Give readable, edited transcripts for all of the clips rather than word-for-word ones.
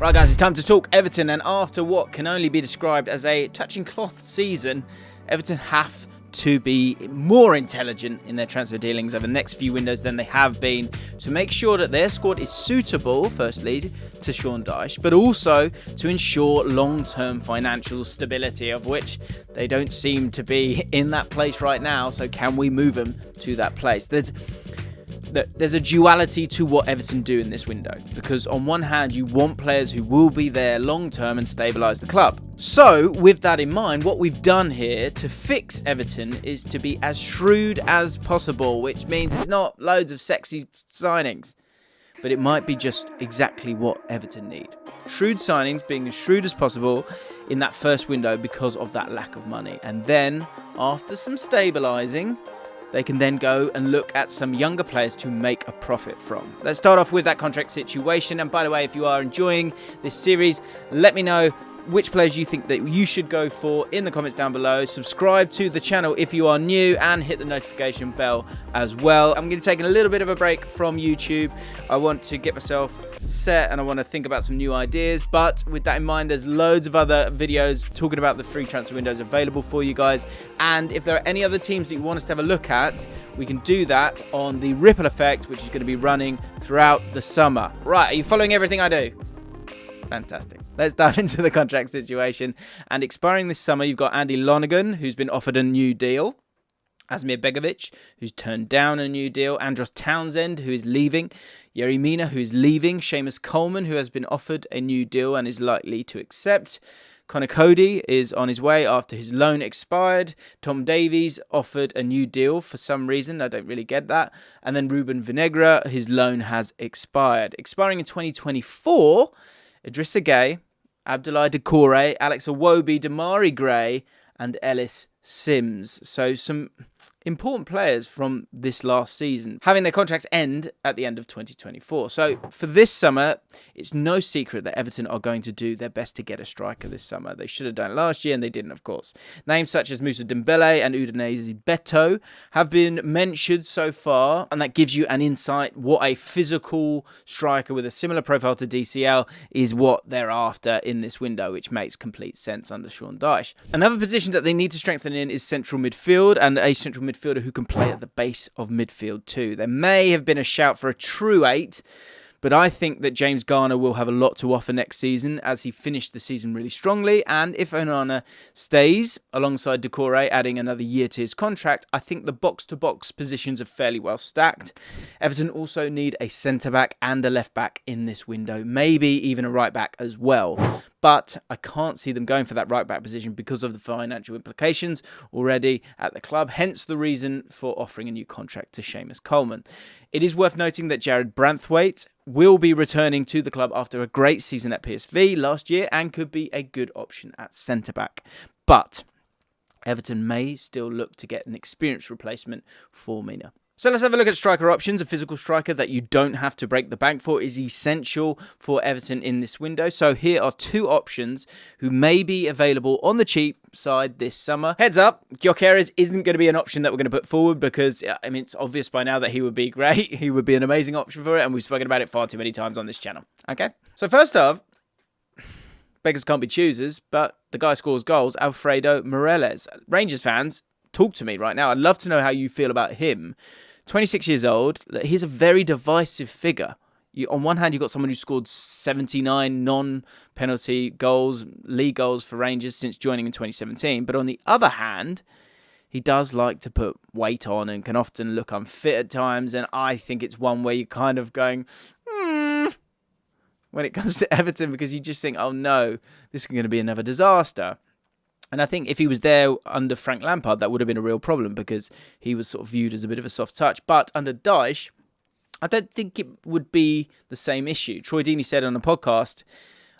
Right guys, it's time to talk Everton, and after what can only be described as a touching cloth season, Everton have to be more intelligent in their transfer dealings over the next few windows than they have been to make sure that their squad is suitable, firstly, to Sean Dyche, but also to ensure long-term financial stability, of which they don't seem to be in that place right now. So can we move them to that place? There's a duality to what Everton do in this window, because on one hand you want players who will be there long term and stabilise the club. So with that in mind, what we've done here to fix Everton is to be as shrewd as possible, which means it's not loads of sexy signings, but it might be just exactly what Everton need. Shrewd signings, being as shrewd as possible in that first window because of that lack of money, and then after some stabilising, they can then go and look at some younger players to make a profit from. Let's start off with that contract situation. And by the way, if you are enjoying this series, let me know which players you think that you should go for in the comments down below. Subscribe to the channel if you are new and hit the notification bell as well. I'm going to take a little bit of a break from YouTube. I want to get myself set and I want to think about some new ideas, but with that in mind, there's loads of other videos talking about the free transfer windows available for you guys, and if there are any other teams that you want us to have a look at, we can do that on the Ripple Effect, which is going to be running throughout the summer. Right, are you following everything I do? Fantastic. Let's dive into the contract situation. And expiring this summer, you've got Andy Lonergan, who's been offered a new deal. Asmir Begovic, who's turned down a new deal. Andros Townsend, who is leaving. Yerry Mina, who is leaving. Seamus Coleman, who has been offered a new deal and is likely to accept. Connor Cody is on his way after his loan expired. Tom Davies offered a new deal for some reason. I don't really get that. And then Ruben Vinegra, his loan has expired. Expiring in 2024... Idrissa Gueye, Abdoulaye Doucouré, Alex Iwobi, Damari Gray, and Ellis Sims. So some important players from this last season having their contracts end at the end of 2024. So for this summer, it's no secret that Everton are going to do their best to get a striker this summer. They should have done it last year and they didn't, of course. Names such as Moussa Dembele and Udinese Beto have been mentioned so far, and that gives you an insight what a physical striker with a similar profile to DCL is what they're after in this window, which makes complete sense under Sean Dyche. Another position that they need to strengthen in is central midfield, and a central midfielder who can play at the base of midfield too. There may have been a shout for a true 8, but I think that James Garner will have a lot to offer next season, as he finished the season really strongly. And if Onana stays alongside Doucouré, adding another year to his contract, I think the box-to-box positions are fairly well stacked. Everton also need a centre-back and a left-back in this window, maybe even a right-back as well. But I can't see them going for that right-back position because of the financial implications already at the club, hence the reason for offering a new contract to Seamus Coleman. It is worth noting that Jared Branthwaite will be returning to the club after a great season at PSV last year and could be a good option at centre-back. But Everton may still look to get an experienced replacement for Mina. So let's have a look at striker options. A physical striker that you don't have to break the bank for is essential for Everton in this window. So here are two options who may be available on the cheap side this summer. Heads up, Gyökeres isn't going to be an option that we're going to put forward because, I mean, it's obvious by now that he would be great. He would be an amazing option for it, and we've spoken about it far too many times on this channel. Okay? So first off, beggars can't be choosers, but the guy scores goals, Alfredo Morelos. Rangers fans, talk to me right now. I'd love to know how you feel about him. 26 years old, he's a very divisive figure. On one hand, you've got someone who scored 79 non-penalty goals, league goals for Rangers since joining in 2017. But on the other hand, he does like to put weight on and can often look unfit at times. And I think it's one where you're kind of going, when it comes to Everton, because you just think, oh no, this is going to be another disaster. And I think if he was there under Frank Lampard, that would have been a real problem because he was sort of viewed as a bit of a soft touch. But under Dyche, I don't think it would be the same issue. Troy Deeney said on a podcast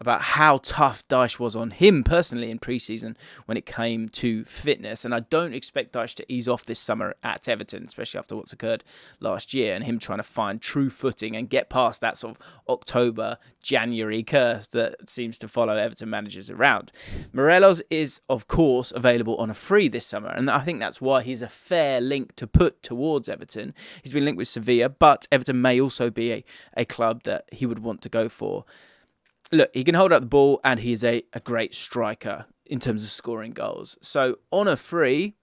about how tough Dyche was on him personally in pre-season when it came to fitness. And I don't expect Dyche to ease off this summer at Everton, especially after what's occurred last year and him trying to find true footing and get past that sort of October, January curse that seems to follow Everton managers around. Morelos is, of course, available on a free this summer, and I think that's why he's a fair link to put towards Everton. He's been linked with Sevilla, but Everton may also be a club that he would want to go for. look, he can hold up the ball and he is a great striker in terms of scoring goals. So on a free,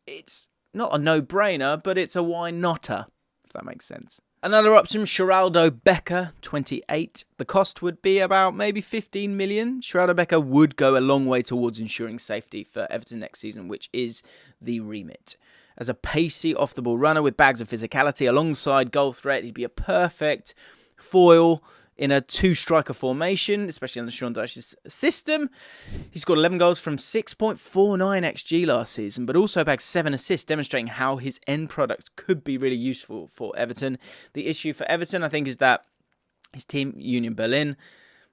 it's not a no-brainer, but it's a why-notter, if that makes sense. Another option, Sheraldo Becker, 28. The cost would be about maybe 15 million. Sheraldo Becker would go a long way towards ensuring safety for Everton next season, which is the remit. As a pacey off-the-ball runner with bags of physicality alongside goal threat, he'd be a perfect foil in a two-striker formation, especially on the Sean Dyche's system. He scored 11 goals from 6.49 XG last season, but also bagged 7 assists, demonstrating how his end product could be really useful for Everton. The issue for Everton, I think, is that his team, Union Berlin,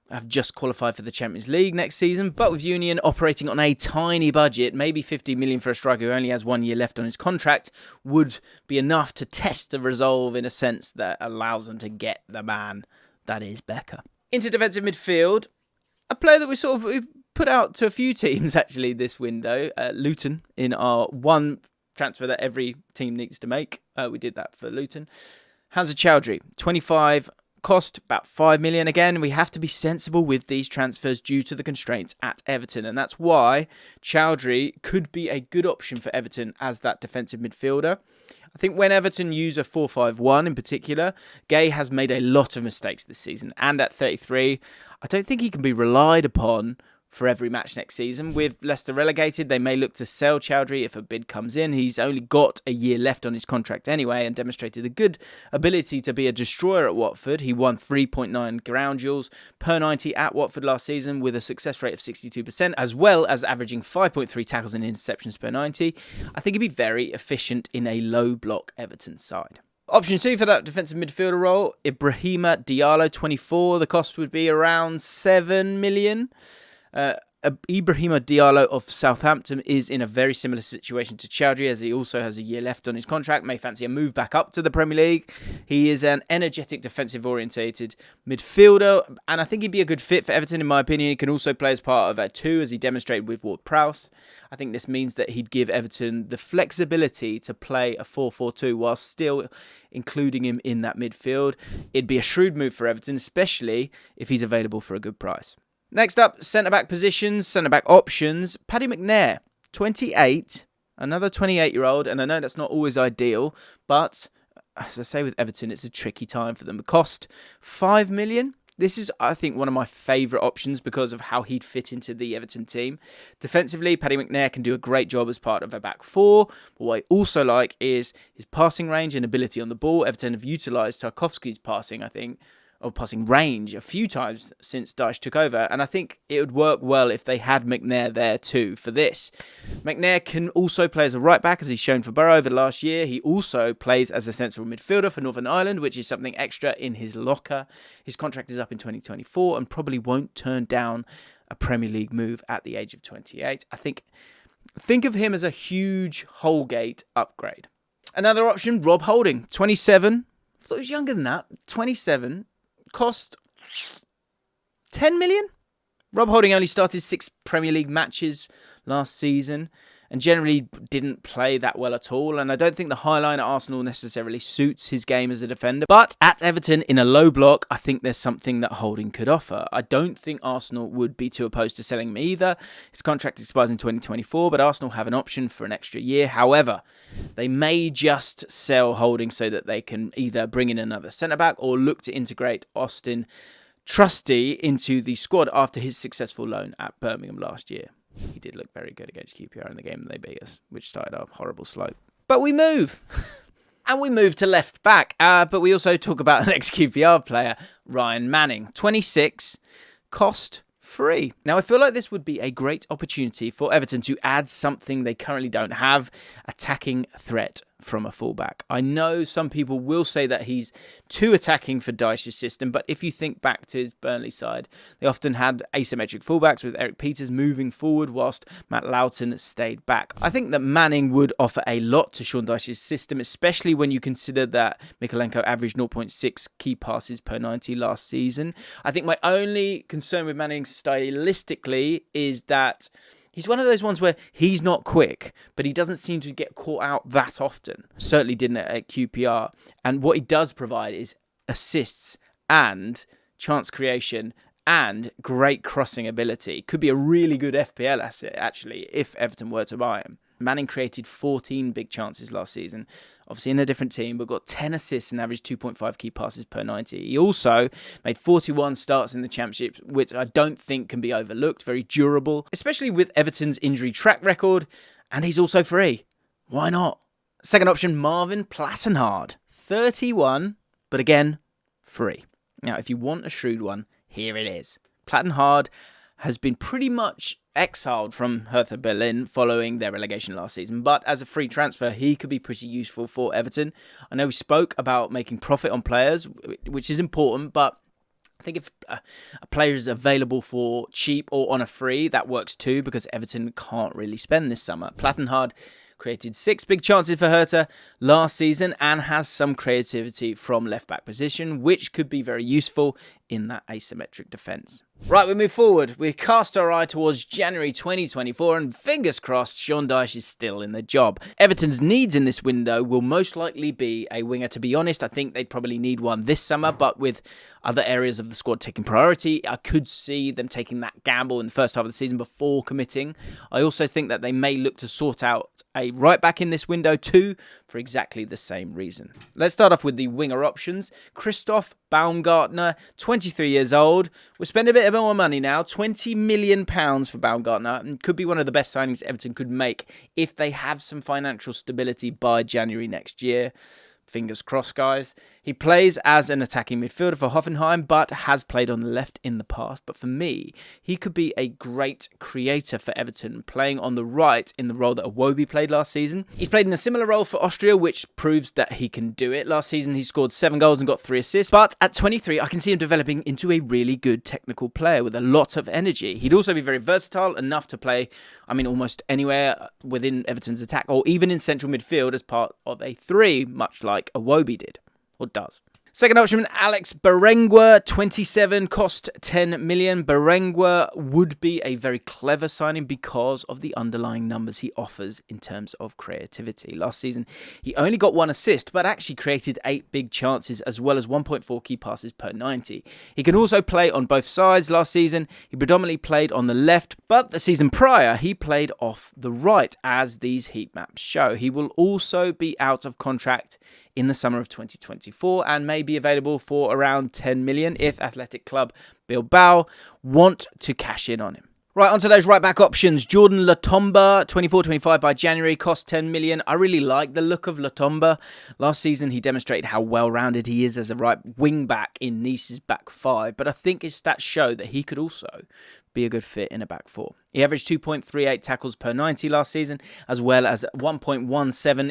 have just qualified for the Champions League next season, but with Union operating on a tiny budget, maybe 50 million for a striker who only has 1 year left on his contract would be enough to test the resolve in a sense that allows them to get the man that is Becker. Into defensive midfield, a player that we've put out to a few teams actually this window, Luton, in our one transfer that every team needs to make. We did that for Luton. Hamza Choudhury, 25, cost about 5 million. Again, we have to be sensible with these transfers due to the constraints at Everton, and that's why Choudhury could be a good option for Everton as that defensive midfielder. I think when Everton use a 4-5-1 in particular, Gay has made a lot of mistakes this season. And at 33, I don't think he can be relied upon for every match next season. With Leicester relegated, they may look to sell Choudhury if a bid comes in. He's only got a year left on his contract anyway and demonstrated a good ability to be a destroyer at Watford. He won 3.9 ground duels per 90 at Watford last season with a success rate of 62%, as well as averaging 5.3 tackles and interceptions per 90. I think he'd be very efficient in a low block Everton side. Option 2 for that defensive midfielder role, Ibrahima Diallo, 24. The cost would be around 7 million. Ibrahima Diallo of Southampton is in a very similar situation to Choudhury, as he also has a year left on his contract, may fancy a move back up to the Premier League. He is an energetic, defensive-orientated midfielder, and I think he'd be a good fit for Everton, in my opinion. He can also play as part of a 2, as he demonstrated with Ward-Prowse. I think this means that he'd give Everton the flexibility to play a 4-4-2 while still including him in that midfield. It'd be a shrewd move for Everton, especially if he's available for a good price. Next up, centre-back positions, centre-back options. Paddy McNair, 28, another 28-year-old, and I know that's not always ideal, but as I say with Everton, it's a tricky time for them. The cost, 5 million. This is, I think, one of my favourite options because of how he'd fit into the Everton team. Defensively, Paddy McNair can do a great job as part of a back 4, but what I also like is his passing range and ability on the ball. Everton have utilised Tarkowski's passing, I think, or passing range a few times since Dyche took over, and I think it would work well if they had McNair there too for this. McNair can also play as a right back, as he's shown for Borough over the last year. He also plays as a central midfielder for Northern Ireland, which is something extra in his locker. His contract is up in 2024 and probably won't turn down a Premier League move at the age of 28. Think of him as a huge Holgate upgrade. Another option, Rob Holding, 27. I thought he was younger than that, 27. Cost 10 million. Rob Holding only started 6 Premier League matches last season and generally didn't play that well at all. And I don't think the high line at Arsenal necessarily suits his game as a defender. But at Everton, in a low block, I think there's something that Holding could offer. I don't think Arsenal would be too opposed to selling him either. His contract expires in 2024, but Arsenal have an option for an extra year. However, they may just sell Holding so that they can either bring in another centre-back or look to integrate Austin Trusty into the squad after his successful loan at Birmingham last year. He did look very good against QPR in the game they beat us, which started a horrible slope. But we move. And we move to left back. But we also talk about an ex-QPR player, Ryan Manning. 26, cost free. Now, I feel like this would be a great opportunity for Everton to add something they currently don't have, attacking threat from a fullback. I know some people will say that he's too attacking for Dyche's system, but if you think back to his Burnley side, they often had asymmetric fullbacks with Eric Peters moving forward whilst Matt Loughton stayed back. I think that Manning would offer a lot to Sean Dyche's system, especially when you consider that Mykolenko averaged 0.6 key passes per 90 last season. I think my only concern with Manning stylistically is that he's one of those ones where he's not quick, but he doesn't seem to get caught out that often. Certainly didn't at QPR. And what he does provide is assists and chance creation and great crossing ability. Could be a really good FPL asset, actually, if Everton were to buy him. Manning created 14 big chances last season, obviously in a different team, but got 10 assists and averaged 2.5 key passes per 90. He also made 41 starts in the Championship, which I don't think can be overlooked. Very durable, especially with Everton's injury track record, and he's also free. Why not? Second option, Marvin Plattenhardt. 31, but again, free. Now, if you want a shrewd one, here it is. Plattenhardt has been pretty much exiled from Hertha Berlin following their relegation last season, but as a free transfer, he could be pretty useful for Everton. I know we spoke about making profit on players, which is important, but I think if a player is available for cheap or on a free, that works too, because Everton can't really spend this summer. Plattenhardt created 6 big chances for Hertha last season and has some creativity from left-back position, which could be very useful in that asymmetric defence. Right, we move forward. We cast our eye towards January 2024 and fingers crossed Sean Dyche is still in the job. Everton's needs in this window will most likely be a winger. To be honest, I think they'd probably need one this summer, but with other areas of the squad taking priority, I could see them taking that gamble in the first half of the season before committing. I also think that they may look to sort out a right back in this window too, for exactly the same reason. Let's start off with the winger options. Christoph Baumgartner, 23 years old. We're spending a bit more money now, £20 million for Baumgartner, and could be one of the best signings Everton could make if they have some financial stability by January next year. Fingers crossed, guys. He plays as an attacking midfielder for Hoffenheim, but has played on the left in the past. But for me, he could be a great creator for Everton, playing on the right in the role that Iwobi played last season. He's played in a similar role for Austria, which proves that he can do it. Last season, he scored 7 goals and got 3 assists. But at 23, I can see him developing into a really good technical player with a lot of energy. He'd also be very versatile, enough to play, almost anywhere within Everton's attack, or even in central midfield as part of a 3, much like Iwobi did, or does. Second option, Alex Berenguer, 27, cost 10 million. Berenguer would be a very clever signing because of the underlying numbers he offers in terms of creativity. Last season, he only got 1 assist, but actually created 8 big chances as well as 1.4 key passes per 90. He can also play on both sides. Last season, he predominantly played on the left, but the season prior, he played off the right, as these heat maps show. He will also be out of contract in the summer of 2024 and may be available for around 10 million if Athletic Club Bilbao want to cash in on him. Right, onto those right-back options. Jordan Lotomba, 24-25 by January, cost 10 million. I really like the look of Lotomba. Last season, he demonstrated how well-rounded he is as a right wing-back in Nice's back 5, but I think his stats show that he could also be a good fit in a back 4. He averaged 2.38 tackles per 90 last season, as well as 1.17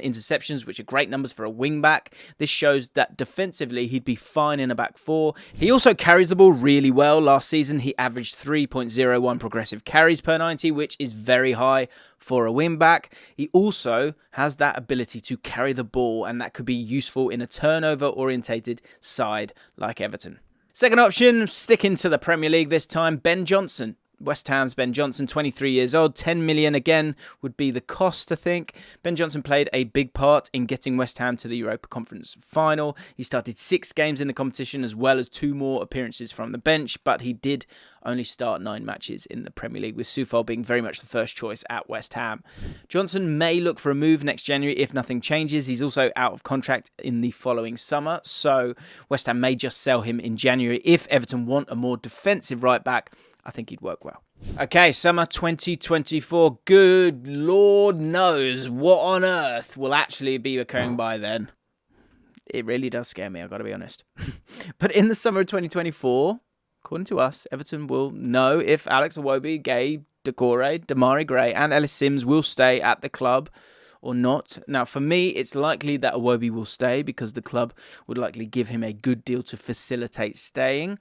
interceptions, which are great numbers for a wing-back. This shows that defensively, he'd be fine in a back 4. He also carries the ball really well. Last season, he averaged 3.01 progressive carries per 90, which is very high for a wing-back. He also has that ability to carry the ball, and that could be useful in a turnover-orientated side like Everton. Second option, sticking to the Premier League this time, Ben Johnson. West Ham's Ben Johnson, 23 years old, 10 million again would be the cost, I think. Ben Johnson played a big part in getting West Ham to the Europa Conference final. He started 6 games in the competition as well as 2 more appearances from the bench, but he did only start 9 matches in the Premier League, with Soufal being very much the first choice at West Ham. Johnson may look for a move next January if nothing changes. He's also out of contract in the following summer, so West Ham may just sell him in January. If Everton want a more defensive right back, I think he'd work well. Okay, summer 2024. Good Lord knows what on earth will actually be occurring by then. It really does scare me, I've got to be honest. But in the summer of 2024, according to us, Everton will know if Alex Iwobi, Gay, Decore, Damari Gray and Ellis Sims will stay at the club or not. Now, for me, it's likely that Iwobi will stay because the club would likely give him a good deal to facilitate staying.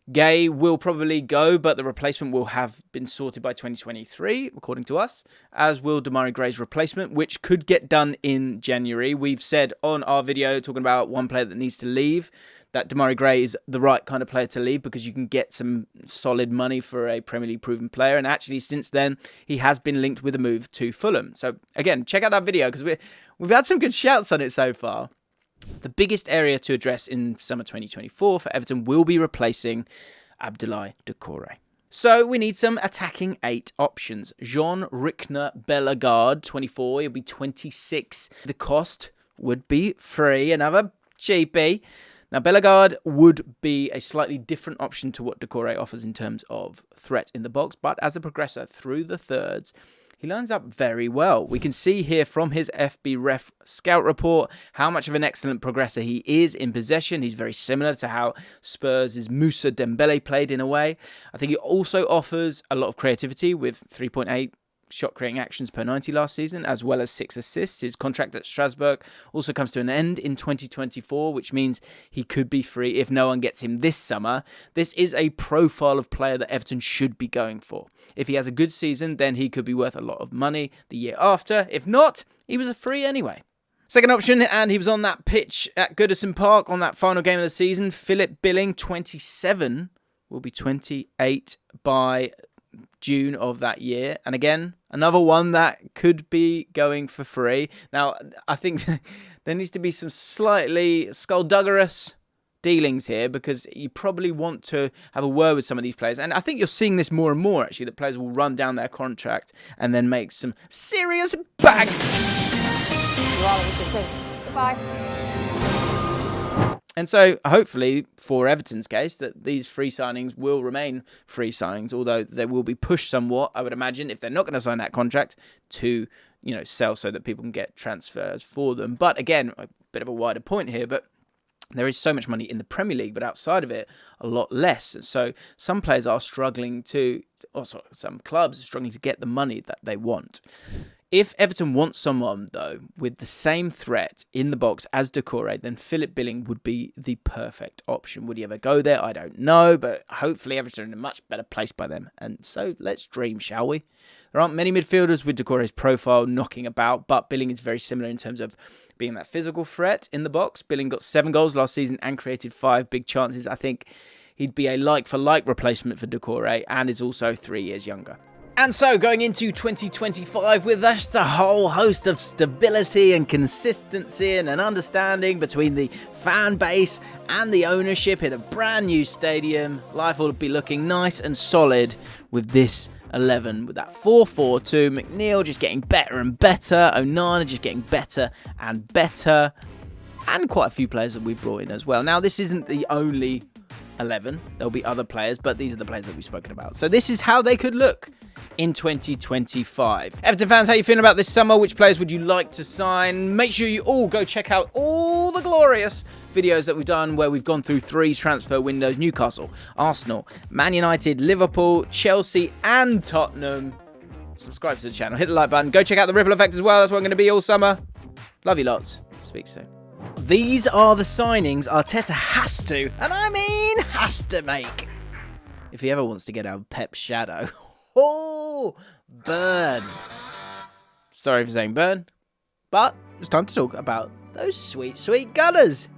Gay will probably go, but the replacement will have been sorted by 2023, according to us, as will Damari Gray's replacement, which could get done in January. We've said on our video, talking about one player that needs to leave, that Damari Gray is the right kind of player to leave because you can get some solid money for a Premier League proven player. And actually, since then, he has been linked with a move to Fulham. So again, check out that video because we've had some good shouts on it so far. The biggest area to address in summer 2024 for Everton will be replacing Abdoulaye Doucouré. So we need some attacking 8 options. Jean Rickner Bellegarde, 24. He'll be 26. The cost would be free. Another cheapie. Now, Bellegarde would be a slightly different option to what Doucouré offers in terms of threat in the box, but as a progressor through the thirds, he lines up very well. We can see here from his FB Ref scout report how much of an excellent progressor he is in possession. He's very similar to how Spurs' Moussa Dembele played in a way. I think he also offers a lot of creativity with 3.8 shot creating actions per 90 last season, as well as 6 assists. His contract at Strasbourg also comes to an end in 2024, which means he could be free if no one gets him this summer. This is a profile of player that Everton should be going for. If he has a good season, then he could be worth a lot of money the year after. If not, he was a free anyway. Second option, and he was on that pitch at Goodison Park on that final game of the season. Philip Billing, 27, will be 28 by June of that year. And again, another one that could be going for free. Now, I think there needs to be some slightly skullduggerous dealings here, because you probably want to have a word with some of these players. And I think you're seeing this more and more, actually, that players will run down their contract and then make some serious bang. Goodbye. And so, hopefully, for Everton's case, that these free signings will remain free signings, although they will be pushed somewhat, I would imagine, if they're not going to sign that contract, to, sell so that people can get transfers for them. But again, a bit of a wider point here, but there is so much money in the Premier League, but outside of it, a lot less. So some players are struggling some clubs are struggling to get the money that they want. If Everton wants someone, though, with the same threat in the box as Doucouré, then Philip Billing would be the perfect option. Would he ever go there? I don't know, but hopefully Everton are in a much better place by then. And so let's dream, shall we? There aren't many midfielders with Doucouré's profile knocking about, but Billing is very similar in terms of being that physical threat in the box. Billing got 7 goals last season and created 5 big chances. I think he'd be a like-for-like replacement for Doucouré, and is also 3 years younger. And so, going into 2025 with just a whole host of stability and consistency and an understanding between the fan base and the ownership in a brand new stadium, life will be looking nice and solid with this 11. With that 4-4-2, McNeil just getting better and better, Onana just getting better and better, and quite a few players that we've brought in as well. Now, this isn't the only 11. There'll be other players, but these are the players that we've spoken about. So this is how they could look in 2025. Everton fans, how are you feeling about this summer? Which players would you like to sign? Make sure you all go check out all the glorious videos that we've done where we've gone through 3 transfer windows: Newcastle, Arsenal, Man United, Liverpool, Chelsea and Tottenham. Subscribe to the channel, hit the like button, go check out the Ripple Effect as well. That's what I'm going to be all summer. Love you lots. Speak soon. These are the signings Arteta has to, and I mean has to make, if he ever wants to get out of Pep's shadow. Oh, burn. Sorry for saying burn, but it's time to talk about those sweet, sweet Gunners.